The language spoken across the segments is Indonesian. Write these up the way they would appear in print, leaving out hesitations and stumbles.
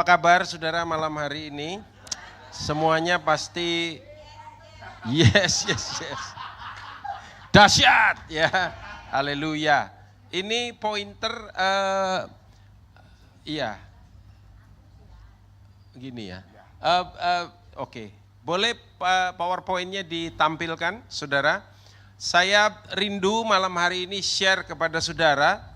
Apa kabar saudara malam hari ini? Semuanya pasti yes. Dahsyat ya. Haleluya. Ini pointer iya. Gini ya. Oke. Boleh PowerPoint-nya ditampilkan saudara? Saya rindu malam hari ini share kepada saudara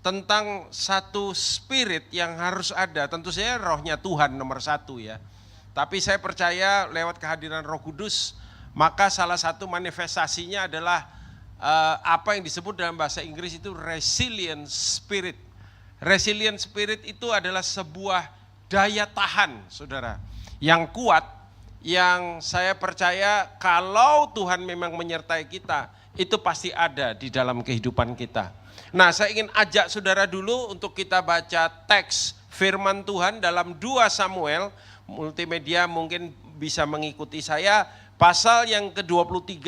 tentang satu spirit yang harus ada, tentu saja rohnya Tuhan nomor satu ya. Tapi saya percaya lewat kehadiran Roh Kudus, maka salah satu manifestasinya adalah apa yang disebut dalam bahasa Inggris itu resilient spirit. Resilient spirit itu adalah sebuah daya tahan saudara, yang kuat, yang saya percaya kalau Tuhan memang menyertai kita, itu pasti ada di dalam kehidupan kita. Nah, saya ingin ajak saudara dulu untuk kita baca teks firman Tuhan dalam 2 Samuel, multimedia mungkin bisa mengikuti saya, pasal yang ke-23,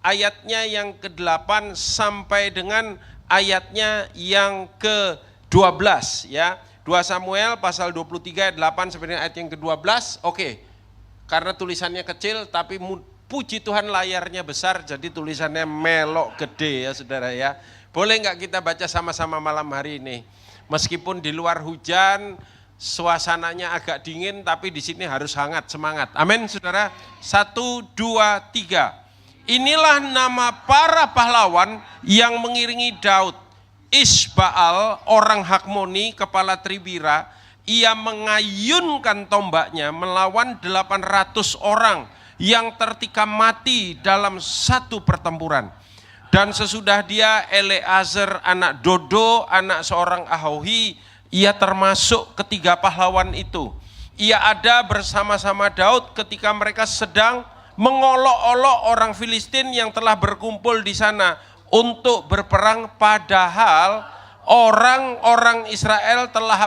ayatnya yang ke-8 sampai dengan ayatnya yang ke-12 ya. 2 Samuel pasal 23 ayat 8 sampai dengan ayat yang ke-12. Oke. Karena tulisannya kecil tapi puji Tuhan layarnya besar, jadi tulisannya melok gede ya saudara ya. Boleh nggak kita baca sama-sama malam hari ini? Meskipun di luar hujan, suasananya agak dingin, tapi di sini harus hangat, semangat. Amin, saudara. 1, 2, 3. Inilah nama para pahlawan yang mengiringi Daud. Isbaal, orang Hakmoni, kepala Tribira, ia mengayunkan tombaknya melawan 800 orang yang tertikam mati dalam satu pertempuran. Dan sesudah dia Eleazar anak Dodo, anak seorang Ahohi, ia termasuk ketiga pahlawan itu. Ia ada bersama-sama Daud ketika mereka sedang mengolok-olok orang Filistin yang telah berkumpul di sana untuk berperang, padahal orang-orang Israel telah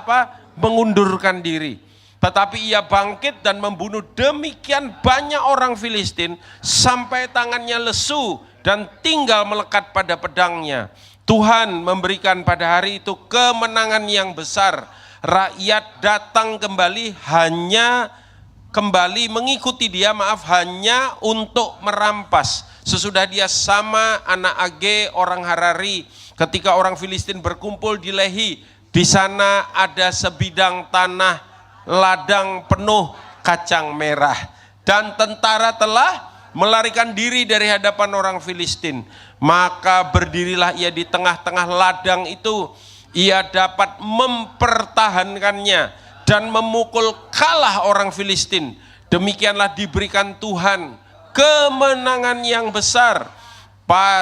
mengundurkan diri. Tetapi ia bangkit dan membunuh demikian banyak orang Filistin sampai tangannya lesu dan tinggal melekat pada pedangnya. Tuhan memberikan pada hari itu kemenangan yang besar. Rakyat datang hanya mengikuti dia, hanya untuk merampas. Sesudah dia sama anak Age orang Harari, ketika orang Filistin berkumpul di Lehi, di sana ada sebidang tanah ladang penuh kacang merah. Dan tentara telah melarikan diri dari hadapan orang Filistin. Maka berdirilah ia di tengah-tengah ladang itu. Ia dapat mempertahankannya dan memukul kalah orang Filistin. Demikianlah diberikan Tuhan kemenangan yang besar.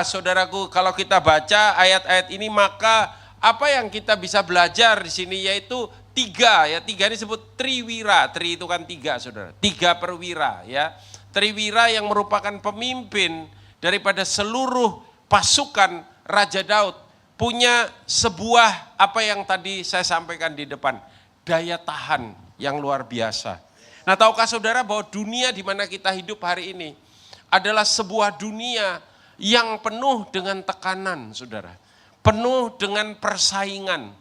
Saudaraku, kalau kita baca ayat-ayat ini, maka apa yang kita bisa belajar di sini yaitu 3 ya. 3 ini disebut triwira. Tri itu kan 3 saudara. 3 perwira ya. Triwira yang merupakan pemimpin daripada seluruh pasukan Raja Daud punya sebuah apa yang tadi saya sampaikan di depan, daya tahan yang luar biasa. Nah, tahukah saudara bahwa dunia di mana kita hidup hari ini adalah sebuah dunia yang penuh dengan tekanan, saudara. Penuh dengan persaingan.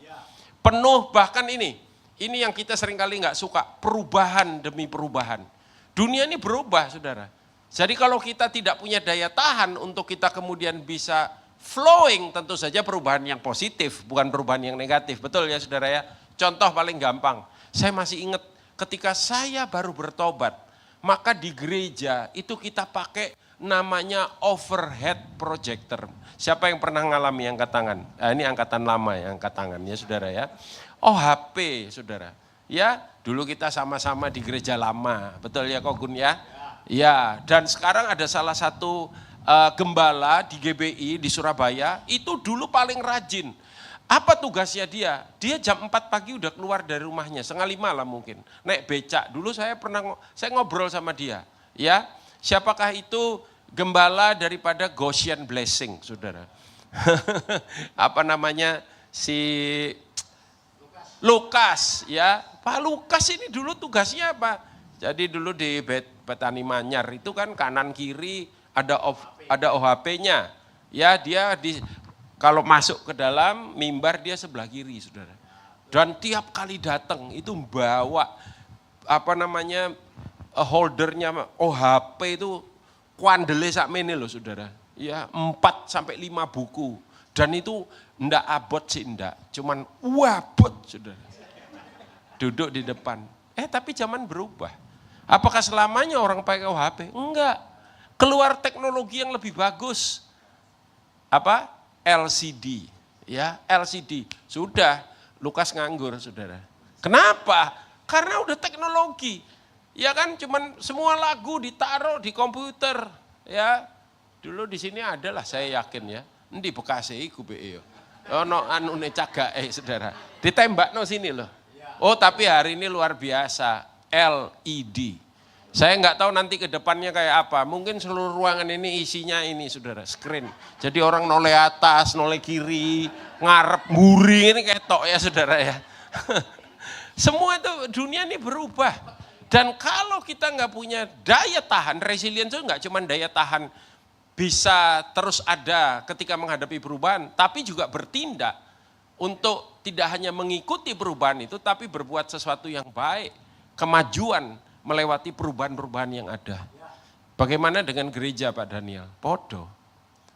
Penuh bahkan ini yang kita seringkali nggak suka, perubahan demi perubahan. Dunia ini berubah, saudara. Jadi kalau kita tidak punya daya tahan untuk kita kemudian bisa flowing, tentu saja perubahan yang positif, bukan perubahan yang negatif. Betul ya saudara ya? Contoh paling gampang, saya masih ingat ketika saya baru bertobat, maka di gereja itu kita pakai namanya overhead projector. Siapa yang pernah ngalami angkat tangan? Nah, ini angkatan lama ya, angkat tangan ya saudara ya. HP saudara. Ya, dulu kita sama-sama di gereja lama, betul ya Kogun ya? Ya, dan sekarang ada salah satu gembala di GBI di Surabaya, itu dulu paling rajin. Apa tugasnya dia? Dia jam 4 pagi udah keluar dari rumahnya, 4:30 lah mungkin. Naik becak, dulu saya ngobrol sama dia. Ya, siapakah itu gembala daripada Goshen Blessing, saudara? Apa namanya, si Lukas ya. Pak Lukas ini dulu tugasnya apa? Jadi dulu di Petani Manyar itu kan kanan kiri ada OHP-nya. Ya, dia kalau masuk ke dalam mimbar dia sebelah kiri, saudara. Dan tiap kali datang itu bawa holdernya HP itu kuandele sakmene loh saudara. Ya 4-5 buku. Dan itu ndak abot sih ndak, cuman wabot saudara. Duduk di depan. Tapi zaman berubah. Apakah selamanya orang pakai HP? Enggak. Keluar teknologi yang lebih bagus. LCD. Ya, LCD. Sudah, Lukas nganggur, saudara. Kenapa? Karena udah teknologi. Ya kan, cuman semua lagu ditaruh di komputer. Ya, dulu di sini adalah saya yakin ya. Di Bekasi iku BE. Ono anune cagake, saudara. Ditembakno sini loh. Oh, tapi hari ini luar biasa. LED. Saya nggak tahu nanti ke depannya kayak apa. Mungkin seluruh ruangan ini isinya ini, saudara, screen. Jadi orang noleh atas, noleh kiri, ngarep, mburi ini ketok ya, saudara ya. Semua itu dunia ini berubah. Dan kalau kita nggak punya daya tahan, resilience itu nggak cuma daya tahan bisa terus ada ketika menghadapi perubahan, tapi juga bertindak untuk tidak hanya mengikuti perubahan itu, tapi berbuat sesuatu yang baik, kemajuan, melewati perubahan-perubahan yang ada. Bagaimana dengan gereja Pak Daniel? Podo.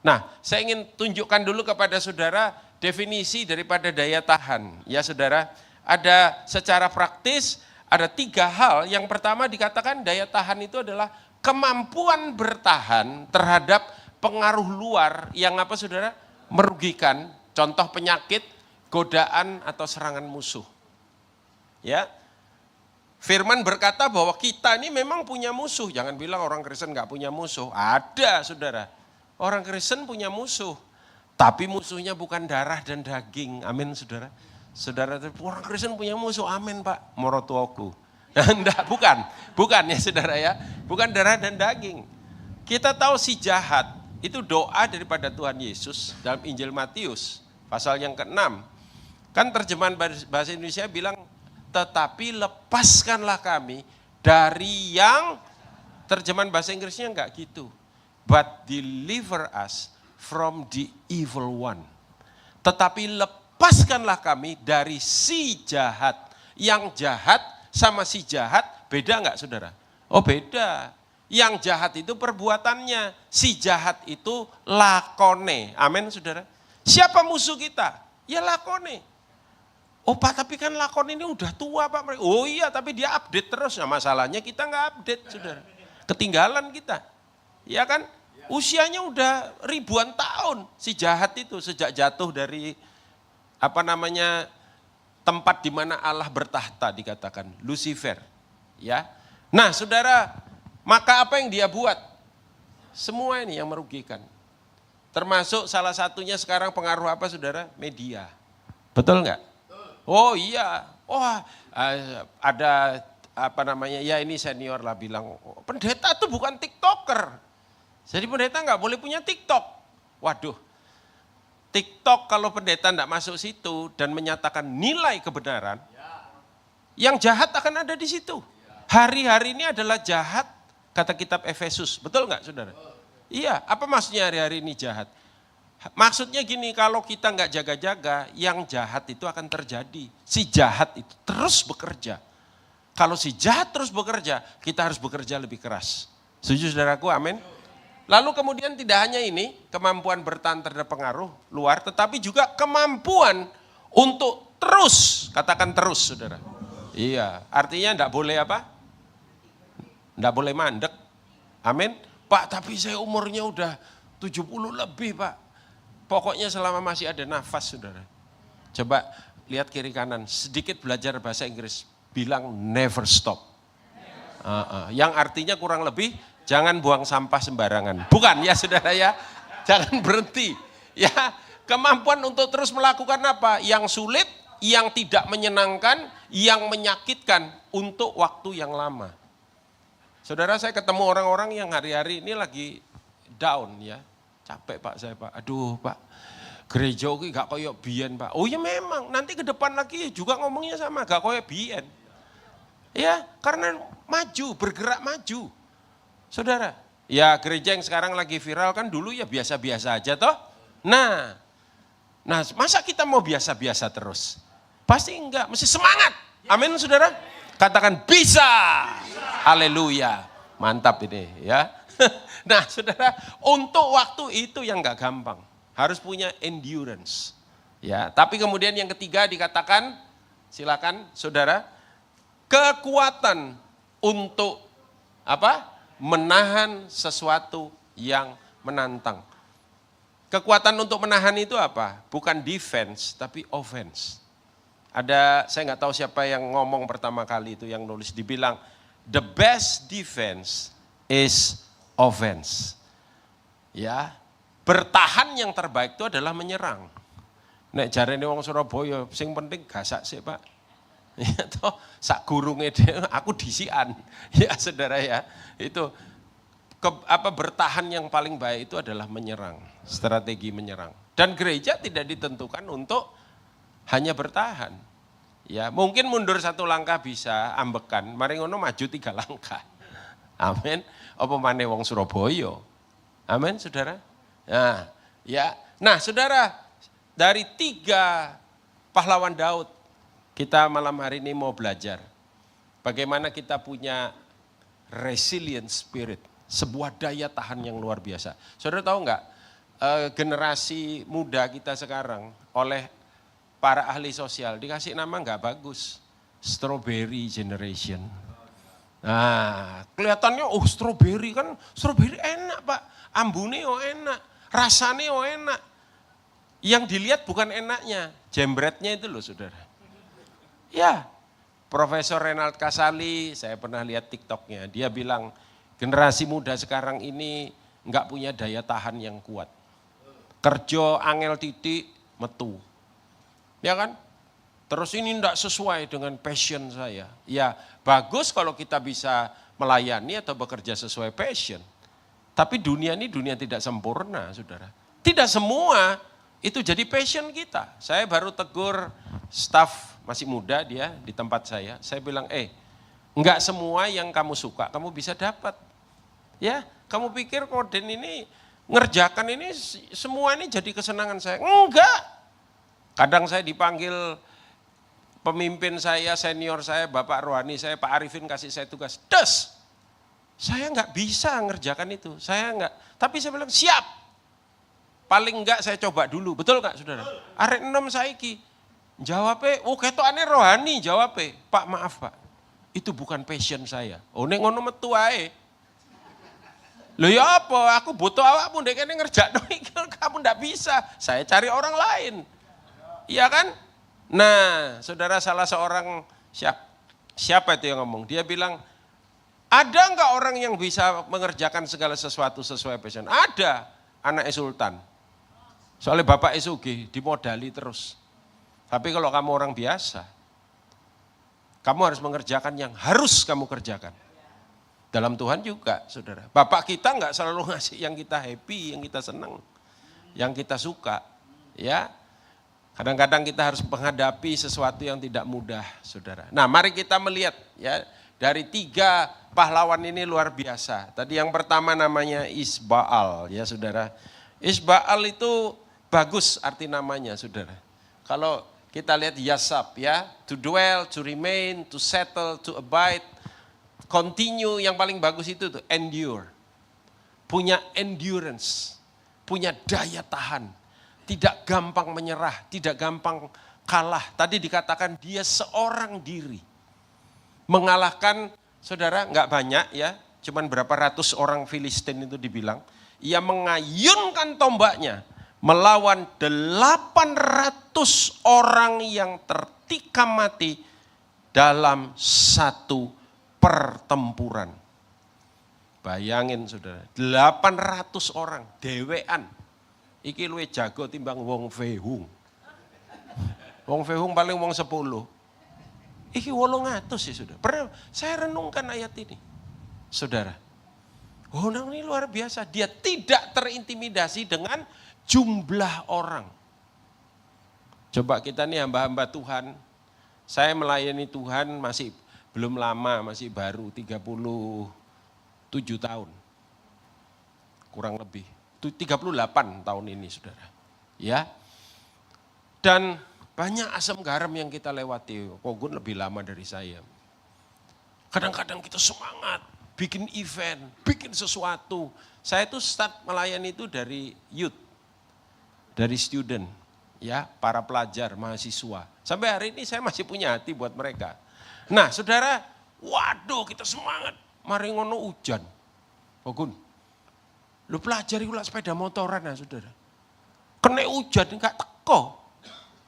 Nah, saya ingin tunjukkan dulu kepada saudara definisi daripada daya tahan. Ya saudara, ada secara praktis, ada 3 hal. Yang pertama dikatakan daya tahan itu adalah kemampuan bertahan terhadap pengaruh luar yang apa saudara? Merugikan, contoh penyakit, godaan atau serangan musuh. Ya. Firman berkata bahwa kita ini memang punya musuh. Jangan bilang orang Kristen nggak punya musuh. Ada, saudara. Orang Kristen punya musuh. Tapi musuhnya bukan darah dan daging. Amin, saudara. Saudara, orang Kristen punya musuh. Amin, Pak. Morotuoku. Enggak, bukan. Bukan ya, saudara ya. Bukan darah dan daging. Kita tahu si jahat. Itu doa daripada Tuhan Yesus dalam Injil Matius. Pasal yang ke-6. Kan terjemahan bahasa Indonesia bilang, tetapi lepaskanlah kami dari yang, terjemahan bahasa Inggrisnya enggak gitu. But deliver us from the evil one. Tetapi lepaskanlah kami dari si jahat. Yang jahat sama si jahat beda enggak saudara? Oh beda. Yang jahat itu perbuatannya. Si jahat itu lakone. Amin saudara. Siapa musuh kita? Ya lakone. Oh Pak, tapi kan lakon ini udah tua Pak. Oh iya, tapi dia update terus. Nah, masalahnya kita nggak update, saudara. Ketinggalan kita. Ya kan? Usianya udah ribuan tahun. Si jahat itu sejak jatuh dari tempat di mana Allah bertahta dikatakan Lucifer. Ya. Nah, saudara, maka apa yang dia buat? Semua ini yang merugikan. Termasuk salah satunya sekarang pengaruh apa, saudara? Media. Betul nggak? Oh iya, ada ya ini senior lah bilang, pendeta itu bukan TikToker. Jadi pendeta nggak boleh punya TikTok. Waduh, TikTok kalau pendeta nggak masuk situ dan menyatakan nilai kebenaran, yang jahat akan ada di situ. Hari-hari ini adalah jahat, kata kitab Efesus, betul nggak saudara? Iya, apa maksudnya hari-hari ini jahat? Maksudnya gini, kalau kita nggak jaga-jaga, yang jahat itu akan terjadi. Si jahat itu terus bekerja. Kalau si jahat terus bekerja, kita harus bekerja lebih keras. Setuju saudaraku, amin. Lalu kemudian tidak hanya ini, kemampuan bertahan terhadap pengaruh luar, tetapi juga kemampuan untuk terus, katakan terus saudara. Iya, artinya enggak boleh apa? Enggak boleh mandek. Amin. Pak, tapi saya umurnya udah 70 lebih Pak. Pokoknya selama masih ada nafas saudara. Coba lihat kiri kanan, sedikit belajar bahasa Inggris. Bilang never stop. Yang artinya kurang lebih, jangan buang sampah sembarangan. Bukan ya saudara ya, jangan berhenti. Ya, kemampuan untuk terus melakukan apa? Yang sulit, yang tidak menyenangkan, yang menyakitkan untuk waktu yang lama. Saudara, saya ketemu orang-orang yang hari-hari ini lagi down ya. Capek Pak saya Pak, aduh Pak, gereja ini gak koyok biyen Pak. Oh ya memang, nanti ke depan lagi juga ngomongnya sama, gak koyok biyen. Ya, karena maju, bergerak maju. Saudara, ya gereja yang sekarang lagi viral kan dulu ya biasa-biasa aja toh. Nah, masa kita mau biasa-biasa terus? Pasti enggak, mesti semangat. Amin saudara. Katakan bisa. Haleluya. Mantap ini ya. Nah saudara, untuk waktu itu yang enggak gampang. Harus punya endurance. Ya, tapi kemudian yang ketiga dikatakan, silakan saudara, kekuatan untuk apa? Menahan sesuatu yang menantang. Kekuatan untuk menahan itu apa? Bukan defense, tapi offense. Saya nggak tahu siapa yang ngomong pertama kali itu, yang nulis, dibilang, the best defense is offense. Ya, bertahan yang terbaik itu adalah menyerang. Nek jarene wong Surabaya, sing penting gasak sih Pak. Ya toh, sak gurunge aku disian. Ya saudara ya, itu bertahan yang paling baik itu adalah menyerang, strategi menyerang. Dan gereja tidak ditentukan untuk hanya bertahan. Ya, mungkin mundur 1 langkah bisa ambekan, mari ngono maju 3 langkah. Amin. Apa maneh wong Surabaya. Amin, saudara. Nah, ya. Nah, saudara, dari 3 pahlawan Daud, kita malam hari ini mau belajar bagaimana kita punya resilient spirit, sebuah daya tahan yang luar biasa. Saudara tahu enggak, generasi muda kita sekarang oleh para ahli sosial dikasih nama enggak bagus, strawberry generation. Nah, kelihatannya strawberry kan, strawberry enak Pak, ambune enak, rasanya enak. Yang dilihat bukan enaknya, jembretnya itu loh saudara. Ya, Profesor Renald Kasali, saya pernah lihat TikToknya, dia bilang generasi muda sekarang ini enggak punya daya tahan yang kuat. Kerja angel titik, metu. Ya kan? Terus ini enggak sesuai dengan passion saya. Ya bagus kalau kita bisa melayani atau bekerja sesuai passion. Tapi dunia ini dunia tidak sempurna saudara. Tidak semua itu jadi passion kita. Saya baru tegur staf masih muda dia di tempat saya bilang enggak semua yang kamu suka kamu bisa dapat. Ya, kamu pikir Koden ini ngerjakan ini semua ini jadi kesenangan saya? Enggak. Kadang saya dipanggil pemimpin saya, senior saya, Bapak Rohani saya, Pak Arifin kasih saya tugas. Saya enggak bisa ngerjakan itu, saya enggak. Tapi saya bilang siap. Paling enggak saya coba dulu, betul enggak saudara? Arek 6 saiki. Jawabnya, ketokane Rohani jawabnya. Pak maaf Pak, itu bukan passion saya. Nek ngono metu ae. Loh ya apa, aku butuh awakmu ndek kene ngerjakno iki, kamu ndak bisa. Saya cari orang lain. Iya kan? Nah, saudara, salah seorang siapa itu yang ngomong? Dia bilang, ada enggak orang yang bisa mengerjakan segala sesuatu sesuai passion? Ada, anak sultan. Soalnya bapak SUG dimodali terus. Tapi kalau kamu orang biasa, kamu harus mengerjakan yang harus kamu kerjakan. Dalam Tuhan juga, saudara. Bapak kita enggak selalu ngasih yang kita happy, yang kita senang, yang kita suka. Ya, kadang-kadang kita harus menghadapi sesuatu yang tidak mudah, saudara. Nah, mari kita melihat ya dari 3 pahlawan ini luar biasa. Tadi yang pertama namanya Isbaal, ya saudara. Isbaal itu bagus arti namanya, saudara. Kalau kita lihat Yasab ya, to dwell, to remain, to settle, to abide, continue, yang paling bagus itu tuh endure. Punya endurance, punya daya tahan. Tidak gampang menyerah, tidak gampang kalah. Tadi dikatakan dia seorang diri. Mengalahkan, saudara, enggak banyak ya, cuman berapa ratus orang Filistin itu dibilang. Ia mengayunkan tombaknya melawan 800 orang yang tertikam mati dalam satu pertempuran. Bayangin saudara, 800 orang, dewean. Iki luwih jago timbang wong Fehung. Wong Fehung paling wong 10. Iki 800 ya saudara. Pernah saya renungkan ayat ini. Saudara. Ini luar biasa. Dia tidak terintimidasi dengan jumlah orang. Coba kita nih hamba-hamba Tuhan. Saya melayani Tuhan masih belum lama, masih baru 37 tahun. Kurang lebih. 38 tahun ini saudara. Ya. Dan Banyak asam garam yang kita lewati. Kogun lebih lama dari saya. Kadang-kadang kita semangat, bikin event, bikin sesuatu. Saya tuh start melayani itu dari youth, dari student, ya, para pelajar, mahasiswa. Sampai hari ini saya masih punya hati buat mereka. Nah, saudara, waduh kita semangat. Mari ngono hujan. Kogun, lu pelajari ulah sepeda motoran ya saudara. Kena hujan enggak teko.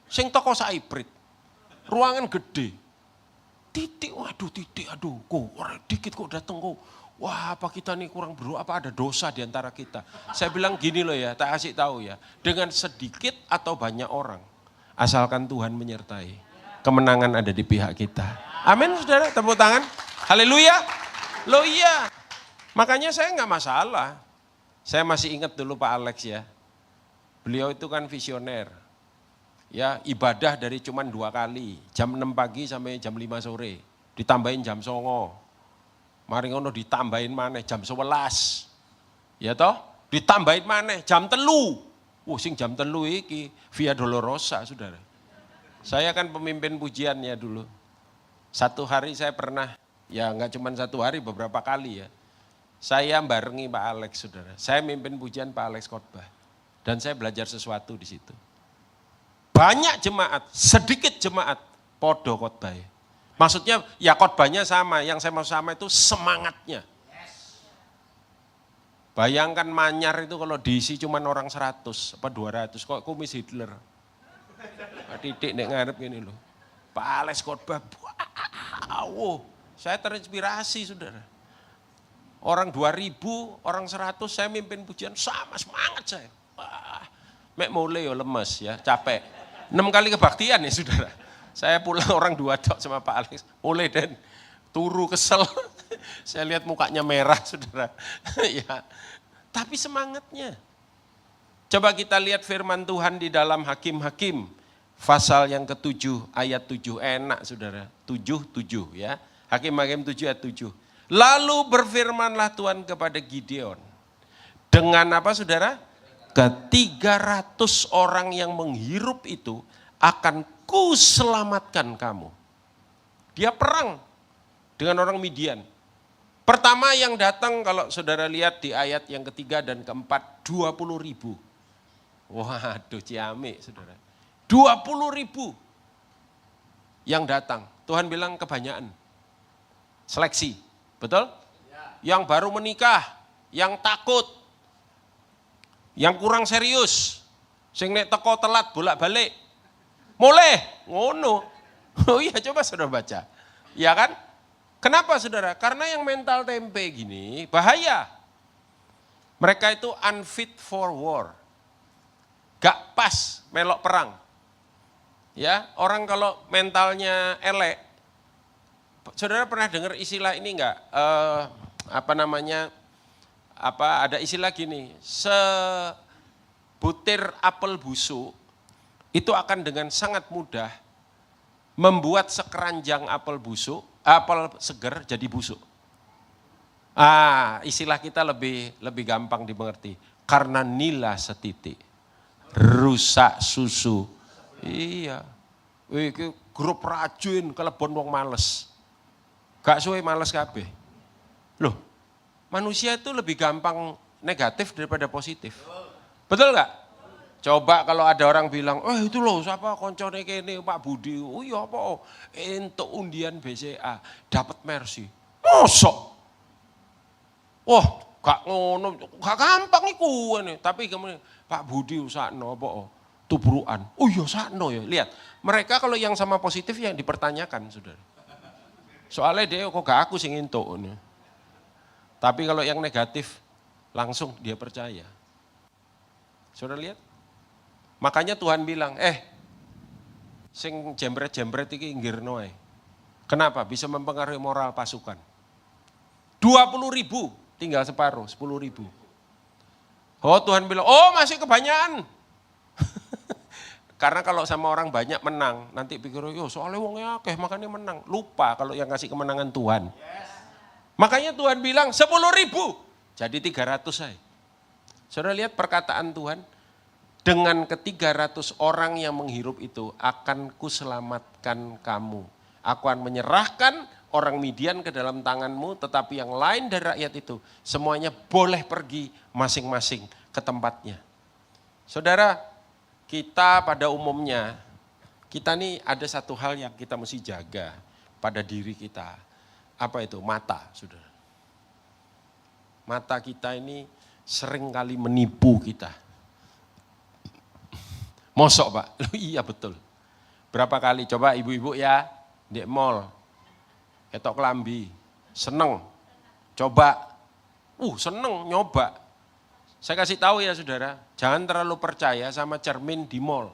Sing teko saibrit. Ruangan gede. Titik, waduh titik, aduh kok orang dikit kok datang kok. Wah apa kita nih kurang berdoa, apa ada dosa di antara kita. Saya bilang gini loh ya, tak kasih tahu ya. Dengan sedikit atau banyak orang, asalkan Tuhan menyertai. Kemenangan ada di pihak kita. Amin saudara, tepuk tangan. Haleluya. Loh iya. Makanya saya enggak masalah. Saya masih ingat dulu Pak Alex ya. Beliau itu kan visioner. Ya ibadah dari cuman 2 kali, jam 6 pagi sampai jam 5 sore, ditambahin jam 09. Mari ngono ditambahin maneh jam 11. Ya toh, ditambahin maneh jam 3. Sing jam 3 iki Via Dolorosa, saudara. Saya kan pemimpin pujiannya dulu. Satu hari saya pernah, ya enggak cuma satu hari, beberapa kali ya. Saya barengi Pak Alex, saudara. Saya mimpin pujian Pak Alex khotbah. Dan saya belajar sesuatu di situ. Banyak jemaat, sedikit jemaat, podo khotbah. Maksudnya ya khotbahnya sama, yang saya mau sama itu semangatnya. Bayangkan Manyar itu kalau diisi cuma orang 100 apa 200, kok kumis Hitler. Titik nek ngarep gini loh. Pak Alex khotbah, wow, saya terinspirasi saudara. Orang 2000, orang 100, saya mimpin pujian sama semangat saya. Wah, mek mulai ya lemes ya, capek. 6 kali kebaktian ya saudara. Saya pulang orang 2 tok sama Pak Alex. Mulai dan turu kesel. Saya lihat mukanya merah saudara. Ya. Tapi semangatnya. Coba kita lihat firman Tuhan di dalam Hakim-Hakim. Pasal yang ke-7 ayat 7. Enak saudara. 7 ya. Hakim-Hakim 7 ayat 7. Lalu berfirmanlah Tuhan kepada Gideon. Dengan apa saudara? Ke-300 orang yang menghirup itu akan kuselamatkan kamu. Dia perang dengan orang Midian. Pertama yang datang kalau saudara lihat di ayat yang ketiga dan keempat 20.000. Waduh ciamik saudara. 20.000 yang datang. Tuhan bilang kebanyakan. Seleksi, betul? Yang baru menikah, yang takut. Yang kurang serius, sing nek teko telat bolak-balik, mulai ngono. Oh iya coba saudara baca, ya kan? Kenapa saudara? Karena yang mental tempe gini bahaya. Mereka itu unfit for war, gak pas melok perang. Ya orang kalau mentalnya elek, saudara pernah dengar istilah ini enggak? Ada istilah gini, sebutir apel busuk itu akan dengan sangat mudah membuat sekeranjang apel busuk, apel seger jadi busuk. Istilah kita lebih gampang dimengerti. Karena nila setitik, rusak susu. Iya, iki grup racun kelebon wong males. Gak suwe males kabeh. Loh, manusia itu lebih gampang negatif daripada positif. Betul nggak? Coba kalau ada orang bilang, itu loh siapa koncone kene Pak Budi. Oh iya apa? Entuk undian BCA, dapat Mercy. Mosok? Wah, gak ngono, gak gampang iku ngene. Tapi kemudian Pak Budi usahno apa? Tubrukan. Oh iya sakno ya. Lihat, mereka kalau yang sama positif yang dipertanyakan, Saudara. Soalnya dia kok gak aku sing entuk ngono. Tapi kalau yang negatif, langsung dia percaya. Saudara lihat? Makanya Tuhan bilang, sing jembret-jembret iki inggirno ae. Kenapa? Bisa mempengaruhi moral pasukan. 20.000, tinggal separuh, 10.000. Oh Tuhan bilang, oh masih kebanyakan. Karena kalau sama orang banyak menang, nanti pikir, yo soalnya wongnya akeh makanya menang. Lupa kalau yang kasih kemenangan Tuhan. Makanya Tuhan bilang 10.000, jadi 300 aja. Saudara lihat perkataan Tuhan, Dengan ke-300 orang yang menghirup itu akan kuselamatkan kamu. Aku akan menyerahkan orang Midian ke dalam tanganmu, tetapi yang lain dari rakyat itu semuanya boleh pergi masing-masing ke tempatnya. Saudara, kita pada umumnya, kita nih ada satu hal yang kita mesti jaga pada diri kita. Apa itu? Mata, saudara. Mata kita ini sering kali menipu kita. Mosok Pak? Loh, iya betul. Berapa kali coba ibu-ibu ya di mall, ketok kelambi, seneng, coba, seneng nyoba. Saya kasih tahu ya saudara, jangan terlalu percaya sama cermin di mall.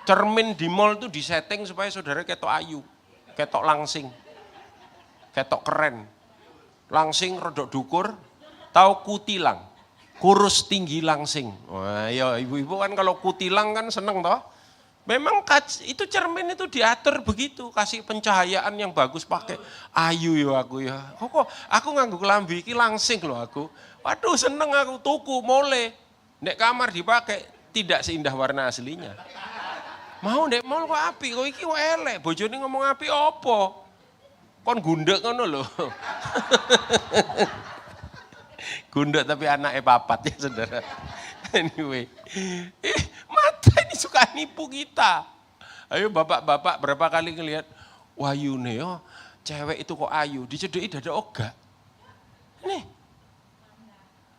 Cermin di mall itu disetting supaya saudara ketok ayu, ketok langsing, ketok keren, langsing rodok dukur, tahu kutilang. Kurus tinggi langsing. Wah, ya ibu-ibu kan kalau kutilang kan seneng toh. Memang itu cermin itu diatur begitu, kasih pencahayaan yang bagus pakai ayu ya aku ya. Kok aku nganggo kelambi iki langsing loh aku. Waduh seneng aku tuku mole. Nek kamar dipakai tidak seindah warna aslinya. Mau nek mall kok api, kok iki kok elek. Bojone ngomong api opo? Kon gundek ngono lho. Gundek tapi anaknya papat ya saudara. Anyway, mata ini suka nipu kita. Ayo bapak-bapak berapa kali ngelihat, wayune yo, cewek itu kok ayu, dicedeki dada oga. Nih,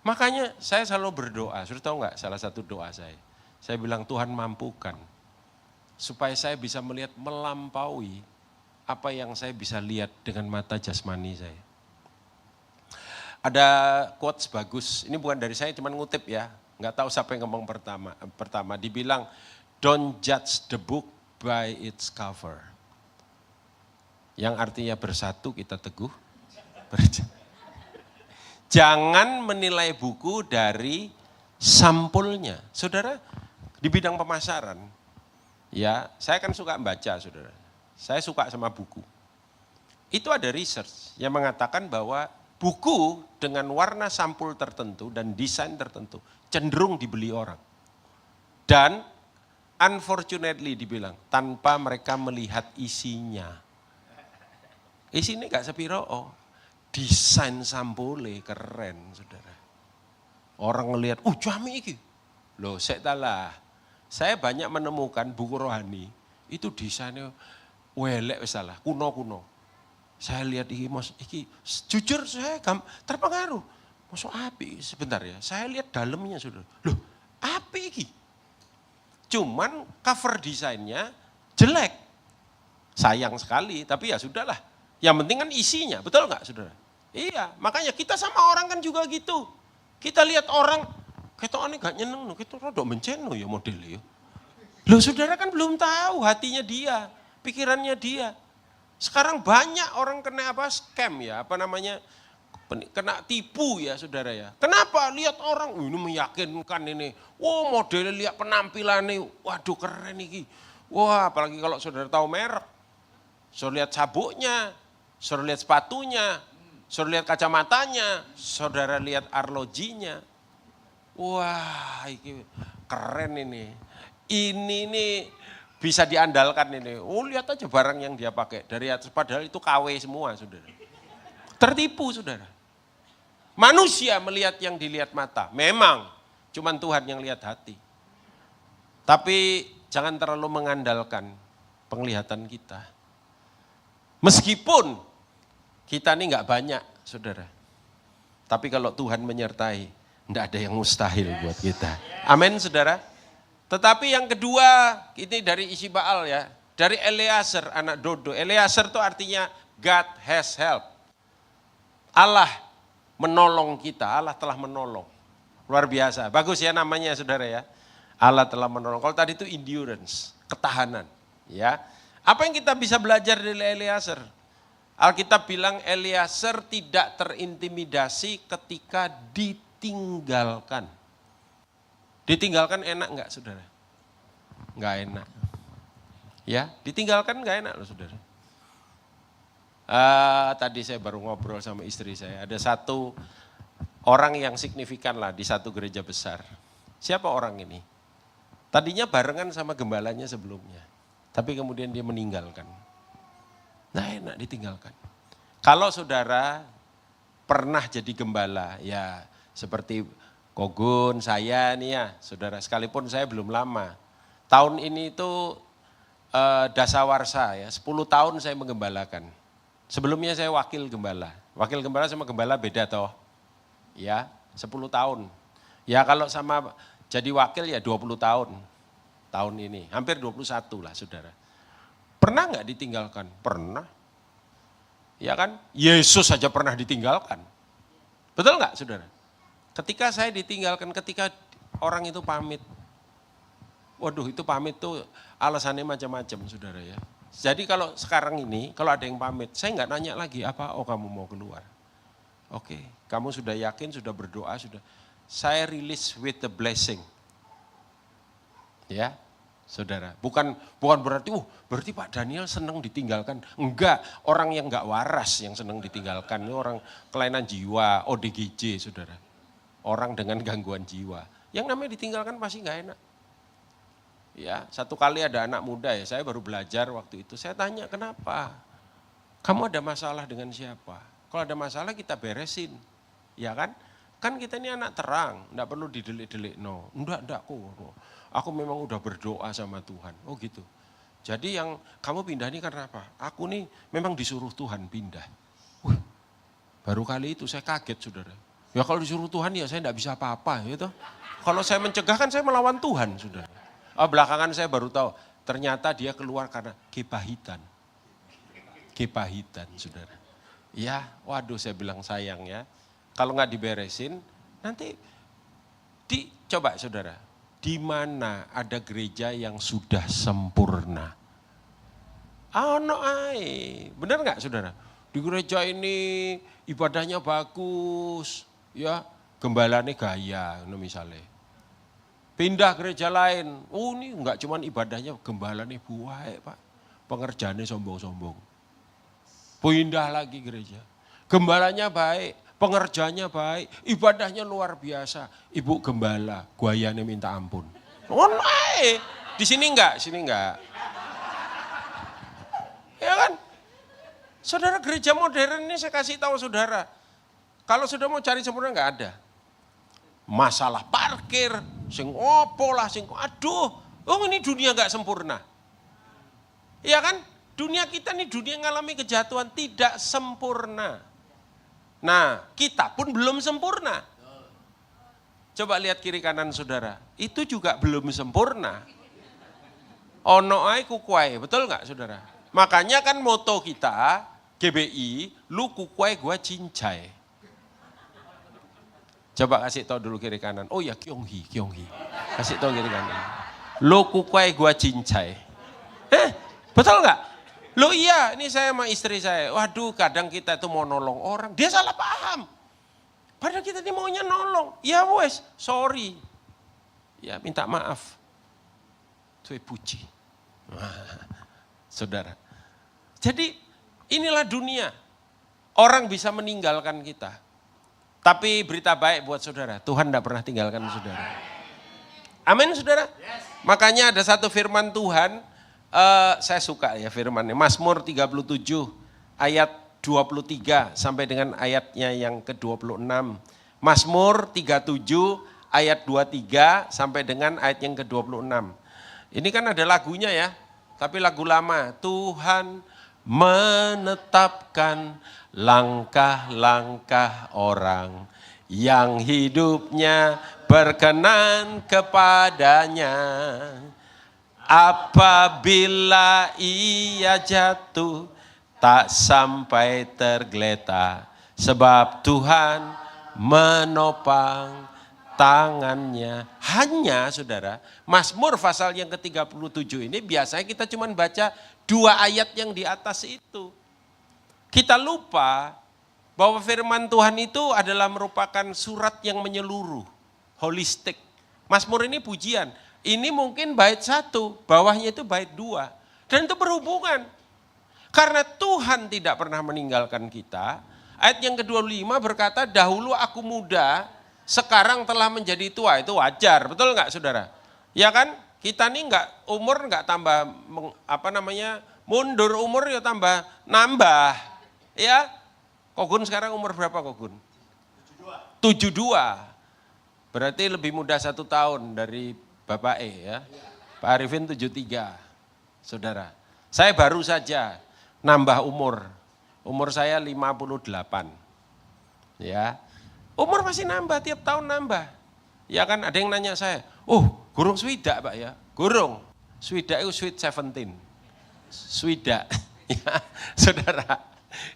makanya saya selalu berdoa, sudah tahu nggak salah satu doa saya bilang Tuhan mampukan, supaya saya bisa melihat melampaui apa yang saya bisa lihat dengan mata jasmani saya. Ada quotes bagus, ini bukan dari saya, cuman ngutip ya. Nggak tahu siapa yang ngomong pertama. Dibilang, don't judge the book by its cover. Yang artinya bersatu kita teguh. Jangan menilai buku dari sampulnya. Saudara, di bidang pemasaran, ya saya kan suka membaca saudara. Saya suka sama buku. Itu ada research yang mengatakan bahwa buku dengan warna sampul tertentu dan desain tertentu cenderung dibeli orang. Dan unfortunately dibilang, tanpa mereka melihat isinya. Isinya gak sepiro, desain sampulnya keren saudara. Orang ngelihat, jami iki. Loh, saya banyak menemukan buku rohani, itu desainnya welek salah, kuno-kuno. Saya lihat iki jujur saya terpengaruh. Masuk api sebentar ya. Saya lihat dalamnya sudah. Loh, api iki. Cuman cover desainnya jelek. Sayang sekali, tapi ya sudahlah. Yang penting kan isinya, betul nggak saudara? Iya, makanya kita sama orang kan juga gitu. Kita lihat orang, ketokane gak nyeneng, kita rada menceno ya modelnya. Loh saudara kan belum tahu hatinya dia, pikirannya dia. Sekarang banyak orang kena scam ya, kena tipu ya saudara ya. Kenapa? Lihat orang, ini meyakinkan ini. Wah modelnya lihat penampilannya, waduh keren ini. Wah apalagi kalau saudara tahu merek. Saudara lihat sabuknya, saudara lihat sepatunya, saudara lihat kacamatanya, saudara lihat arlojinya. Wah ini keren ini. Ini nih bisa diandalkan ini. Lihat aja barang yang dia pakai dari atas, padahal itu KW semua saudara. Tertipu saudara. Manusia melihat yang dilihat mata, memang cuman Tuhan yang lihat hati. Tapi jangan terlalu mengandalkan penglihatan kita. Meskipun kita ini gak banyak saudara. Tapi kalau Tuhan menyertai, tidak ada yang mustahil buat kita. Amin saudara. Tetapi yang kedua, ini dari isi Baal ya, dari Eliezer anak Dodo. Eliezer itu artinya God has help. Allah menolong kita, Allah telah menolong. Luar biasa, bagus ya namanya saudara ya. Allah telah menolong. Kalau tadi itu endurance, ketahanan. Ya. Apa yang kita bisa belajar dari Eliezer? Alkitab bilang Eliezer tidak terintimidasi ketika ditinggalkan. Ditinggalkan enak enggak saudara? Enggak enak. Ya, ditinggalkan enggak enak loh saudara. Tadi saya baru ngobrol sama istri saya. Ada satu orang yang signifikan lah di satu gereja besar. Siapa orang ini? Tadinya barengan sama gembalanya sebelumnya. Tapi kemudian dia meninggalkan. Nah enak ditinggalkan. Kalau saudara pernah jadi gembala, ya seperti Kogun, saya nih ya, saudara, sekalipun saya belum lama. Tahun ini itu dasawarsa ya, 10 tahun saya menggembalakan. Sebelumnya saya wakil gembala. Wakil gembala sama gembala beda toh. Ya, 10 tahun. Ya kalau sama jadi wakil ya 20 tahun. Tahun ini, hampir 21 lah saudara. Pernah nggak ditinggalkan? Pernah. Ya kan, Yesus saja pernah ditinggalkan. Betul nggak saudara? Ketika saya ditinggalkan, ketika orang itu pamit. Waduh itu pamit tuh alasannya macam-macam saudara ya. Jadi kalau sekarang ini, kalau ada yang pamit, saya nggak nanya lagi apa, oh kamu mau keluar. Oke, kamu sudah yakin, sudah berdoa, sudah. Saya release with the blessing. Ya, saudara. Bukan berarti, berarti Pak Daniel senang ditinggalkan. Enggak, orang yang enggak waras yang senang ditinggalkan. Ini orang kelainan jiwa, ODGJ saudara. Orang dengan gangguan jiwa. Yang namanya ditinggalkan pasti enggak enak. Ya, satu kali ada anak muda ya, saya baru belajar waktu itu. Saya tanya, kenapa? Kamu ada masalah dengan siapa? Kalau ada masalah kita beresin. Ya kan? Kan kita ini anak terang, enggak perlu didelik-delik. No, enggak kok. Aku memang udah berdoa sama Tuhan. Oh gitu. Jadi yang kamu pindah ini karena apa? Aku nih memang disuruh Tuhan pindah. Baru kali itu saya kaget saudara. Ya kalau disuruh Tuhan ya saya enggak bisa apa-apa gitu. Kalau saya mencegah kan saya melawan Tuhan saudara. Belakangan saya baru tahu, ternyata dia keluar karena kepahitan. Kepahitan, saudara. Ya, waduh saya bilang sayang ya. Kalau nggak diberesin, nanti coba saudara, di mana ada gereja yang sudah sempurna? Ono ae, benar nggak saudara? Di gereja ini ibadahnya bagus, ya gembalanya gaya, misalnya. Pindah gereja lain, ini enggak cuman ibadahnya gembalanya buah Pak, pengerjaannya sombong-sombong. Pindah lagi gereja, gembalanya baik, pengerjanya baik, ibadahnya luar biasa. Ibu gembala, guayanya minta ampun. Di sini enggak, sini enggak. Ya kan? Saudara gereja modern ini saya kasih tahu saudara, kalau sudah mau cari sempurna enggak ada. Masalah parkir, sing opo lah, aduh, ini dunia gak sempurna. Iya kan, dunia kita nih dunia ngalami kejatuhan tidak sempurna. Nah, kita pun belum sempurna. Coba lihat kiri kanan saudara, itu juga belum sempurna. Ono ae kukuai, betul gak saudara? Makanya kan moto kita, GBI, lu kukuai gua cincai. Coba kasih tahu dulu kiri kanan. Oh ya Kyonghi. Kasih tahu kiri kanan. Lo kukuai gua cincai. Betul nggak? Lo iya, ini saya sama istri saya. Waduh, kadang kita itu mau nolong orang, dia salah paham. Padahal kita ini maunya nolong. Ya wes, sorry. Ya minta maaf. Tuh puji. Saudara. Jadi inilah dunia. Orang bisa meninggalkan kita. Tapi berita baik buat saudara, Tuhan tidak pernah tinggalkan saudara. Amin saudara. Makanya ada satu firman Tuhan, saya suka ya firmannya. Mazmur 37 ayat 23 sampai dengan ayatnya yang ke-26. Mazmur 37 ayat 23 sampai dengan ayat yang ke-26. Ini kan ada lagunya ya, tapi lagu lama. Tuhan menetapkan langkah-langkah orang yang hidupnya berkenan kepadanya. Apabila ia jatuh tak sampai tergeletak, sebab Tuhan menopang tangannya. Hanya saudara, Mazmur pasal yang ke-37 ini biasanya kita cuma baca 2 ayat yang di atas itu. Kita lupa bahwa firman Tuhan itu adalah merupakan surat yang menyeluruh, holistik. Mazmur ini pujian, ini mungkin bait 1, bawahnya itu bait 2. Dan itu berhubungan. Karena Tuhan tidak pernah meninggalkan kita. Ayat yang ke-25 berkata, dahulu aku muda, sekarang telah menjadi tua, itu wajar, betul nggak saudara? Ya kan, kita nih umur nggak tambah mundur, umur ya tambah nambah. Ya, Kogun sekarang umur berapa Kogun? 72. Berarti lebih muda 1 tahun dari Bapak ya. Pak Arifin 73, saudara. Saya baru saja nambah umur saya 58. Ya, umur masih nambah, tiap tahun nambah. Ya kan, ada yang nanya saya, gurung swidak Pak ya? Gurung, swidak itu sweet 17. Swidak, ya saudara.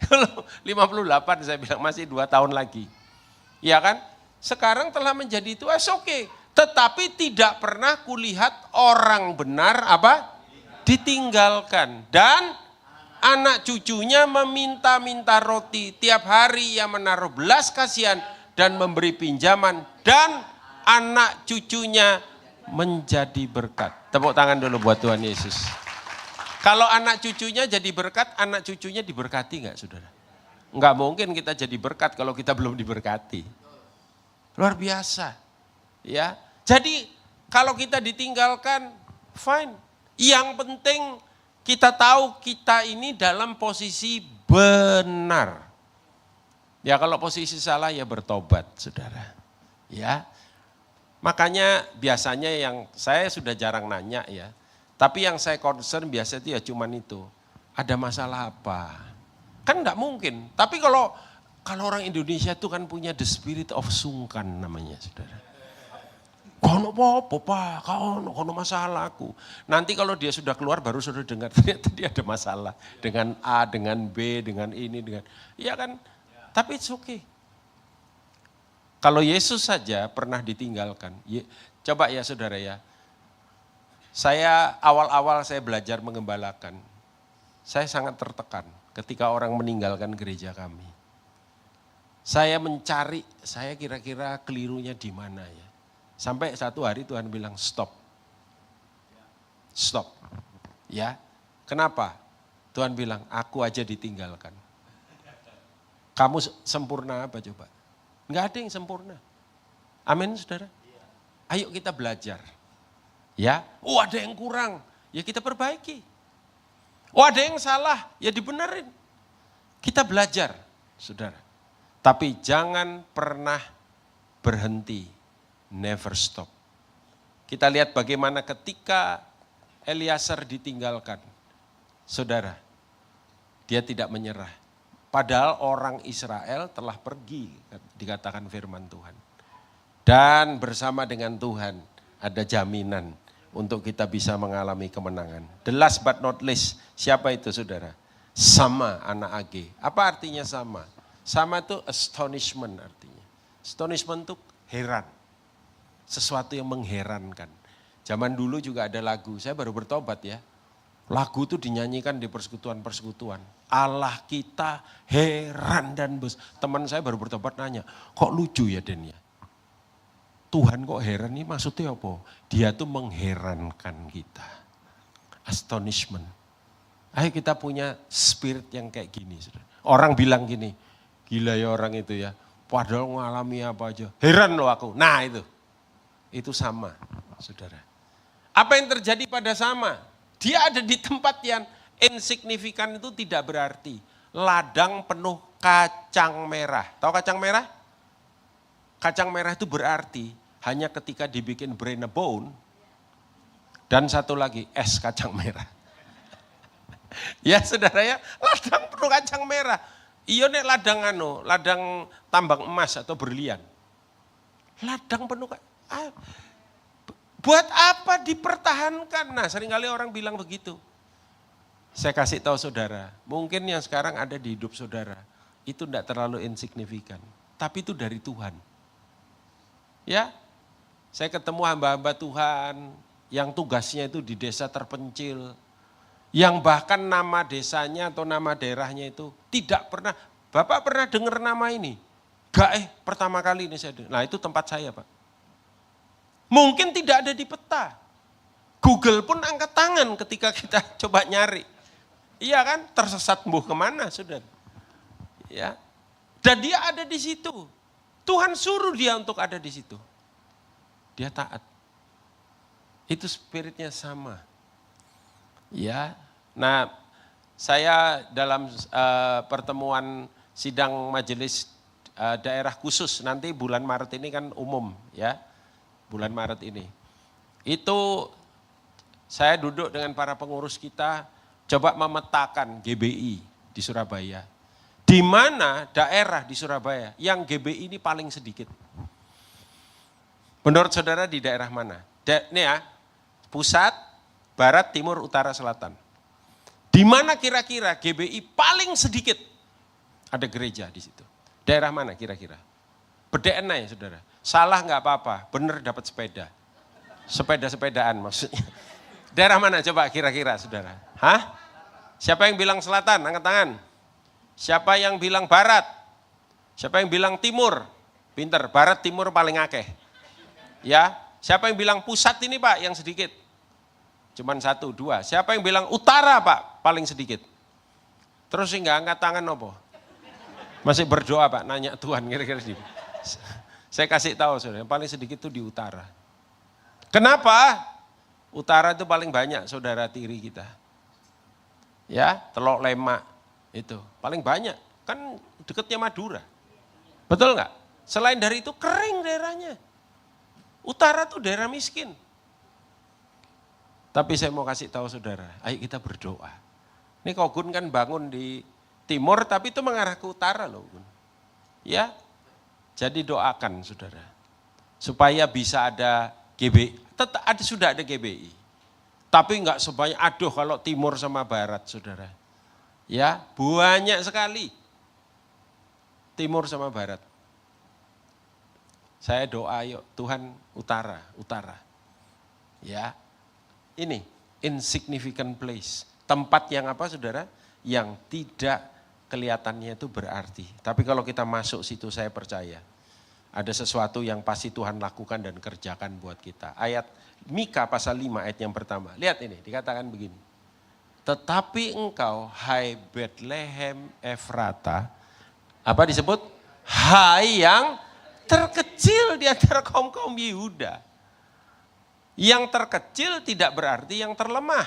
Kalau 58 saya bilang masih 2 tahun lagi. Ya kan, sekarang telah menjadi itu, oke. Tetapi tidak pernah kulihat orang benar ditinggalkan. Dan anak cucunya meminta-minta roti. Tiap hari ia menaruh belas kasihan dan memberi pinjaman. Dan anak cucunya menjadi berkat. Tepuk tangan dulu buat Tuhan Yesus. Kalau anak cucunya jadi berkat, anak cucunya diberkati enggak saudara? Enggak mungkin kita jadi berkat kalau kita belum diberkati. Luar biasa. Ya, jadi kalau kita ditinggalkan, fine. Yang penting kita tahu kita ini dalam posisi benar. Ya kalau posisi salah ya bertobat saudara. Ya, makanya biasanya yang saya sudah jarang nanya ya. Tapi yang saya concern biasa itu ya cuman itu. Ada masalah apa? Kan enggak mungkin. Tapi kalau orang Indonesia itu kan punya the spirit of sungkan namanya saudara. Kono apa Pak, kono masalahku. Nanti kalau dia sudah keluar baru sudah dengar ternyata dia ada masalah. Dengan A, dengan B, dengan ini, dengan. Iya kan, tapi it's okay. Kalau Yesus saja pernah ditinggalkan. Coba ya saudara ya. Saya awal-awal saya belajar mengembalakan. Saya sangat tertekan ketika orang meninggalkan gereja kami. Saya mencari, saya kira-kira kelirunya di mana ya. Sampai satu hari Tuhan bilang stop. Stop. Ya. Kenapa? Tuhan bilang aku aja ditinggalkan. Kamu sempurna apa coba? Enggak ada yang sempurna. Amin saudara. Ayo kita belajar. Ya. Ada yang kurang. Ya kita perbaiki. Ada yang salah. Ya dibenerin. Kita belajar saudara. Tapi jangan pernah berhenti. Never stop. Kita lihat bagaimana ketika Eliezer ditinggalkan. Saudara, dia tidak menyerah. Padahal orang Israel telah pergi, dikatakan firman Tuhan. Dan bersama dengan Tuhan ada jaminan untuk kita bisa mengalami kemenangan. The last but not least, siapa itu saudara? Sama anak Age. Apa artinya sama? Sama itu astonishment artinya. Astonishment itu heran. Sesuatu yang mengherankan. Zaman dulu juga ada lagu, saya baru bertobat ya. Lagu itu dinyanyikan di persekutuan-persekutuan. Allah kita heran dan teman saya baru bertobat nanya, kok lucu ya Den ya? Tuhan kok heran nih maksudnya apa? Dia tuh mengherankan kita. Astonishment. Ayo kita punya spirit yang kayak gini. Orang bilang gini, gila ya orang itu ya. Padahal ngalami apa aja. Heran loh aku. Nah itu sama saudara. Apa yang terjadi pada sama? Dia ada di tempat yang insignifikan itu tidak berarti. Ladang penuh kacang merah. Tahu kacang merah? Kacang merah itu berarti hanya ketika dibikin brenebone dan satu lagi es kacang merah. Ya saudara ya, ladang penuh kacang merah. Iya nek ladang tambang emas atau berlian. Ladang penuh buat apa dipertahankan? Nah seringkali orang bilang begitu. Saya kasih tahu saudara, mungkin yang sekarang ada di hidup saudara, itu tidak terlalu insignifikan. Tapi itu dari Tuhan. Ya, saya ketemu hamba-hamba Tuhan yang tugasnya itu di desa terpencil. Yang bahkan nama desanya atau nama daerahnya itu tidak pernah, Bapak pernah dengar nama ini? Gak pertama kali ini saya dengar. Nah itu tempat saya Pak. Mungkin tidak ada di peta. Google pun angkat tangan ketika kita coba nyari. Iya kan, tersesat kemana saudara. Ya. Dan dia ada di situ. Tuhan suruh dia untuk ada di situ. Dia taat. Itu spiritnya sama. Ya. Nah, saya dalam pertemuan sidang majelis daerah khusus, nanti bulan Maret ini kan umum ya. Bulan Maret ini. Itu saya duduk dengan para pengurus kita, coba memetakan GBI di Surabaya. Di mana daerah di Surabaya yang GBI ini paling sedikit? Menurut saudara di daerah mana? Ini ya, pusat, barat, timur, utara, selatan. Di mana kira-kira GBI paling sedikit ada gereja di situ? Daerah mana kira-kira? Bedaan ya saudara. Salah nggak apa-apa, bener dapat sepeda. Sepeda-sepedaan maksudnya. Daerah mana coba kira-kira saudara? Hah? Siapa yang bilang selatan? Angkat tangan. Siapa yang bilang barat? Siapa yang bilang timur? Pinter, barat timur paling akeh. Ya, siapa yang bilang pusat ini Pak yang sedikit? Cuman 1, 2. Siapa yang bilang utara Pak paling sedikit? Terus enggak angkat tangan apa? Masih berdoa Pak, nanya Tuhan kira-kira gitu. Saya kasih tahu saudara, yang paling sedikit itu di utara. Kenapa? Utara itu paling banyak saudara tiri kita. Ya, Telok Lemak. Itu paling banyak, kan dekatnya Madura. Betul nggak? Selain dari itu kering daerahnya. Utara tuh daerah miskin. Tapi saya mau kasih tahu saudara, ayo kita berdoa. Ini Kogun kan bangun di timur tapi itu mengarah ke utara loh. Ya, jadi doakan saudara. Supaya bisa ada GBI, sudah ada GBI. Tapi nggak sebanyak, aduh kalau timur sama barat saudara. Ya, banyak sekali. Timur sama barat. Saya doa yuk, Tuhan utara. Ya, ini insignificant place. Tempat yang apa saudara? Yang tidak kelihatannya itu berarti. Tapi kalau kita masuk situ saya percaya. Ada sesuatu yang pasti Tuhan lakukan dan kerjakan buat kita. Ayat Mika pasal 5 ayat yang pertama. Lihat ini, dikatakan begini. Tetapi engkau, hai Bethlehem Efrata, apa disebut? Hai yang terkecil di antara kaum-kaum Yehuda. Yang terkecil tidak berarti yang terlemah.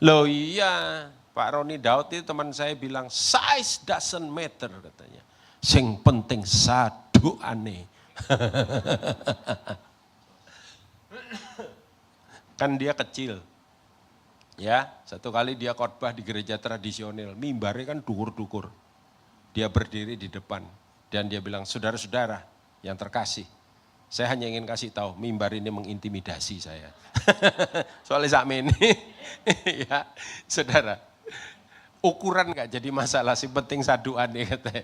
Loh iya, Pak Roni Daud itu teman saya bilang, size doesn't matter katanya. Sing penting saduane. Kan dia kecil. Ya, satu kali dia khotbah di gereja tradisional, mimbarnya kan dukur-dukur. Dia berdiri di depan dan dia bilang, saudara-saudara yang terkasih, saya hanya ingin kasih tahu, mimbar ini mengintimidasi saya. Soalnya sakmen ini, ya saudara, ukuran gak jadi masalah, sih penting saduan ya katanya.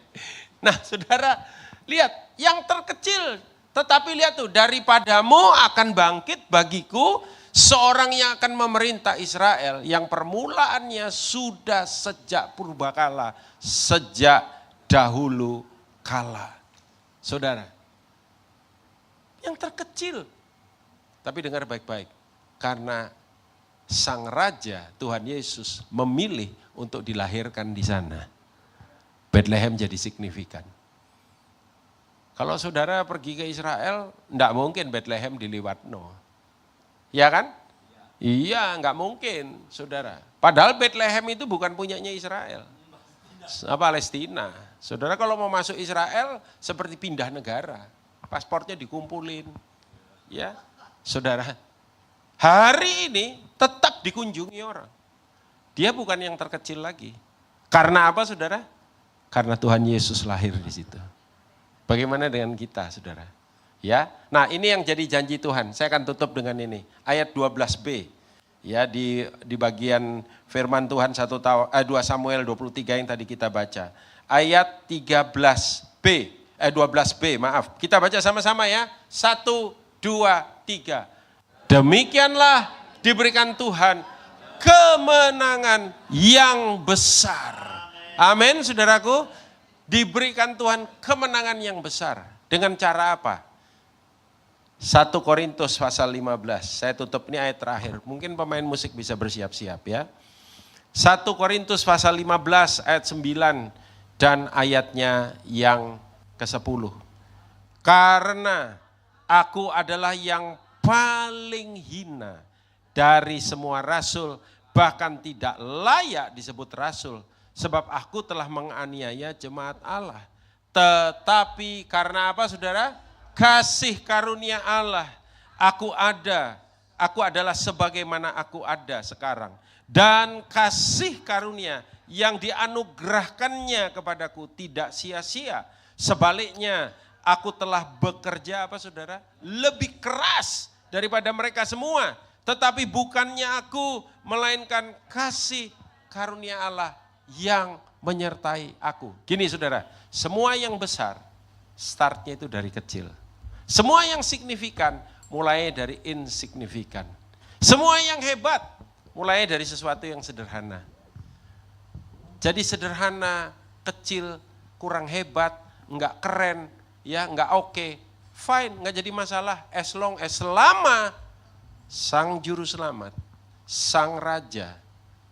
Nah saudara, lihat yang terkecil, tetapi lihat tuh, daripadamu akan bangkit bagiku, seorang yang akan memerintah Israel yang permulaannya sudah sejak purbakala, sejak dahulu kala. Saudara, yang terkecil. Tapi dengar baik-baik, karena sang raja Tuhan Yesus memilih untuk dilahirkan di sana. Bethlehem jadi signifikan. Kalau saudara pergi ke Israel, enggak mungkin Bethlehem diliwatno. Ya kan? Iya, enggak mungkin, saudara. Padahal Bethlehem itu bukan punyanya Israel. Palestina. Saudara kalau mau masuk Israel seperti pindah negara. Paspornya dikumpulin. Ya, saudara. Hari ini tetap dikunjungi orang. Dia bukan yang terkecil lagi. Karena apa, saudara? Karena Tuhan Yesus lahir di situ. Bagaimana dengan kita, saudara? Ya, nah ini yang jadi janji Tuhan. Saya akan tutup dengan ini. Ayat 12b. Ya, di bagian firman Tuhan 2 Samuel 23 yang tadi kita baca. Ayat 12b, maaf. Kita baca sama-sama ya. 1, 2, 3. Demikianlah diberikan Tuhan kemenangan yang besar. Amin, saudaraku. Diberikan Tuhan kemenangan yang besar. Dengan cara apa? 1 Korintus pasal 15, saya tutup ini ayat terakhir, mungkin pemain musik bisa bersiap-siap ya. 1 Korintus pasal 15 ayat 9 dan ayatnya yang ke-10. Karena aku adalah yang paling hina dari semua rasul, bahkan tidak layak disebut rasul, sebab aku telah menganiaya jemaat Allah. Tetapi karena apa saudara? Kasih karunia Allah, aku adalah sebagaimana aku ada sekarang. Dan kasih karunia yang dianugerahkannya kepadaku tidak sia-sia. Sebaliknya, aku telah bekerja apa saudara? Lebih keras daripada mereka semua. Tetapi bukannya aku, melainkan kasih karunia Allah yang menyertai aku. Gini saudara, semua yang besar, startnya itu dari kecil. Semua yang signifikan, mulai dari insignifikan. Semua yang hebat, mulai dari sesuatu yang sederhana. Jadi sederhana, kecil, kurang hebat, enggak keren, ya enggak oke, fine, enggak jadi masalah. As long as selama Sang Juru Selamat, Sang Raja,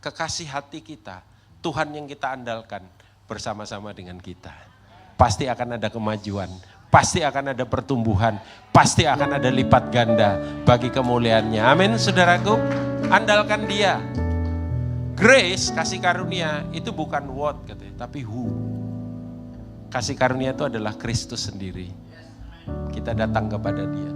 kekasih hati kita, Tuhan yang kita andalkan bersama-sama dengan kita. Pasti akan ada kemajuan, pasti akan ada pertumbuhan, pasti akan ada lipat ganda bagi kemuliaannya. Amin saudaraku, andalkan Dia. Grace, kasih karunia itu bukan what katanya, tapi who. Kasih karunia itu adalah Kristus sendiri. Kita datang kepada Dia.